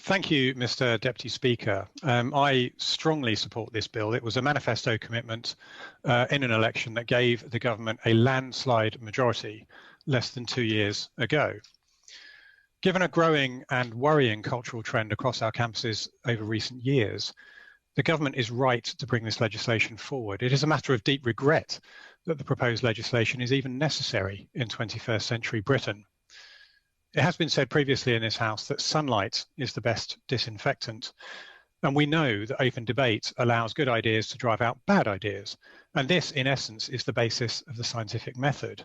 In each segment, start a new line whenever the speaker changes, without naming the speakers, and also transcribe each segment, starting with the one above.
Thank you, Mr. Deputy Speaker. I strongly support this bill. It was a manifesto commitment in an election that gave the government a landslide majority less than 2 years ago. Given a growing and worrying cultural trend across our campuses over recent years, the government is right to bring this legislation forward. It is a matter of deep regret that the proposed legislation is even necessary in 21st century Britain. It has been said previously in this House that sunlight is the best disinfectant, and we know that open debate allows good ideas to drive out bad ideas, and this, in essence, is the basis of the scientific method.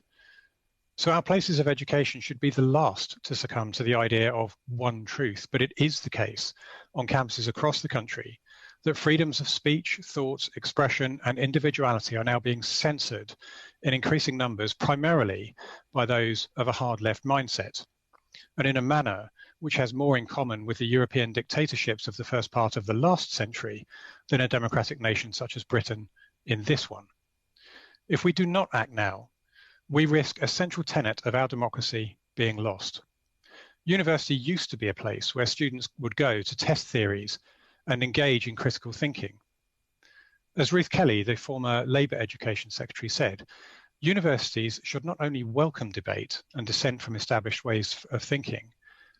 So our places of education should be the last to succumb to the idea of one truth, but it is the case on campuses across the country that freedoms of speech, thought, expression, and individuality are now being censored in increasing numbers, primarily by those of a hard left mindset, and in a manner which has more in common with the European dictatorships of the first part of the last century than a democratic nation such as Britain in this one. If we do not act now, we risk a central tenet of our democracy being lost. University used to be a place where students would go to test theories and engage in critical thinking. As Ruth Kelly, the former Labour Education Secretary, said, universities should not only welcome debate and dissent from established ways of thinking,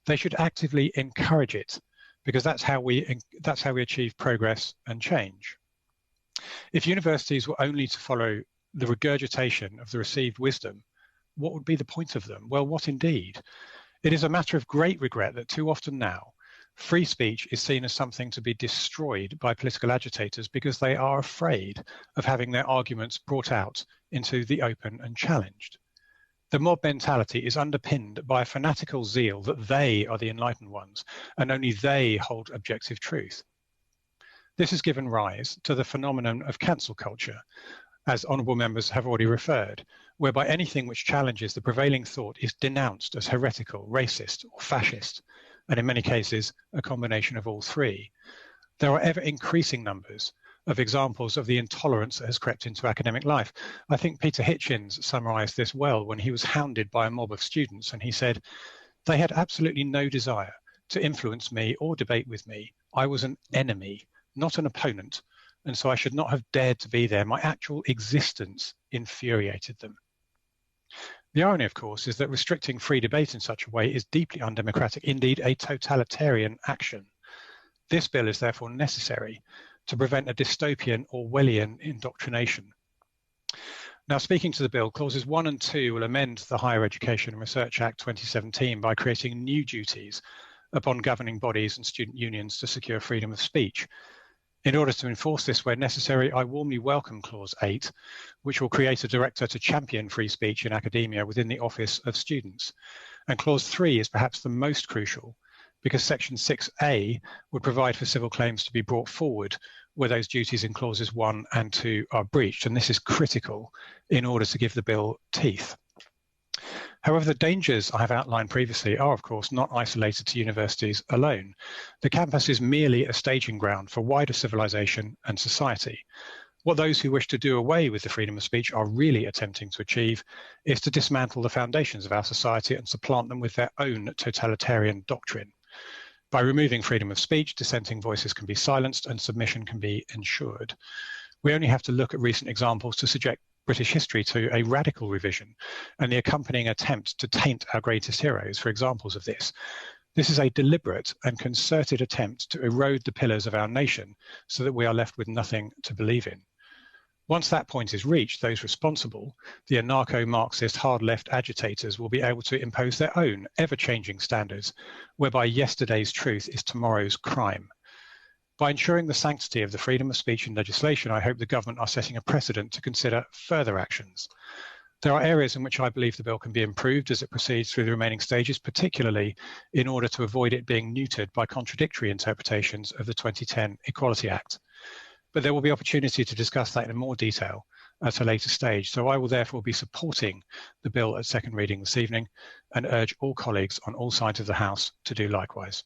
they should actively encourage it, because that's how we achieve progress and change. If universities were only to follow the regurgitation of the received wisdom, what would be the point of them? Well, what indeed? It is a matter of great regret that too often now, free speech is seen as something to be destroyed by political agitators because they are afraid of having their arguments brought out into the open and challenged. The mob mentality is underpinned by a fanatical zeal that they are the enlightened ones and only they hold objective truth. This has given rise to the phenomenon of cancel culture, as honourable members have already referred, whereby anything which challenges the prevailing thought is denounced as heretical, racist, or fascist, and in many cases, a combination of all three. There are ever increasing numbers of examples of the intolerance that has crept into academic life. I think Peter Hitchens summarised this well when he was hounded by a mob of students, and he said, "They had absolutely no desire to influence me or debate with me. I was an enemy, not an opponent, and so I should not have dared to be there. My actual existence infuriated them." The irony, of course, is that restricting free debate in such a way is deeply undemocratic, indeed a totalitarian action. This bill is therefore necessary to prevent a dystopian Orwellian indoctrination. Now, speaking to the bill, clauses 1 and 2 will amend the Higher Education and Research Act 2017 by creating new duties upon governing bodies and student unions to secure freedom of speech. In order to enforce this where necessary, I warmly welcome Clause 8, which will create a director to champion free speech in academia within the Office of Students. And Clause 3 is perhaps the most crucial, because Section 6A would provide for civil claims to be brought forward where those duties in Clauses 1 and 2 are breached, and this is critical in order to give the bill teeth. However, the dangers I have outlined previously are, of course, not isolated to universities alone. The campus is merely a staging ground for wider civilization and society. What those who wish to do away with the freedom of speech are really attempting to achieve is to dismantle the foundations of our society and supplant them with their own totalitarian doctrine. By removing freedom of speech, dissenting voices can be silenced and submission can be ensured. We only have to look at recent examples to subject British history to a radical revision and the accompanying attempt to taint our greatest heroes for examples of this. This is a deliberate and concerted attempt to erode the pillars of our nation so that we are left with nothing to believe in. Once that point is reached, those responsible, the anarcho-Marxist hard-left agitators, will be able to impose their own ever-changing standards, whereby yesterday's truth is tomorrow's crime. By ensuring the sanctity of the freedom of speech in legislation, I hope the government are setting a precedent to consider further actions. There are areas in which I believe the bill can be improved as it proceeds through the remaining stages, particularly in order to avoid it being neutered by contradictory interpretations of the 2010 Equality Act. But there will be opportunity to discuss that in more detail at a later stage. So I will therefore be supporting the bill at second reading this evening and urge all colleagues on all sides of the House to do likewise.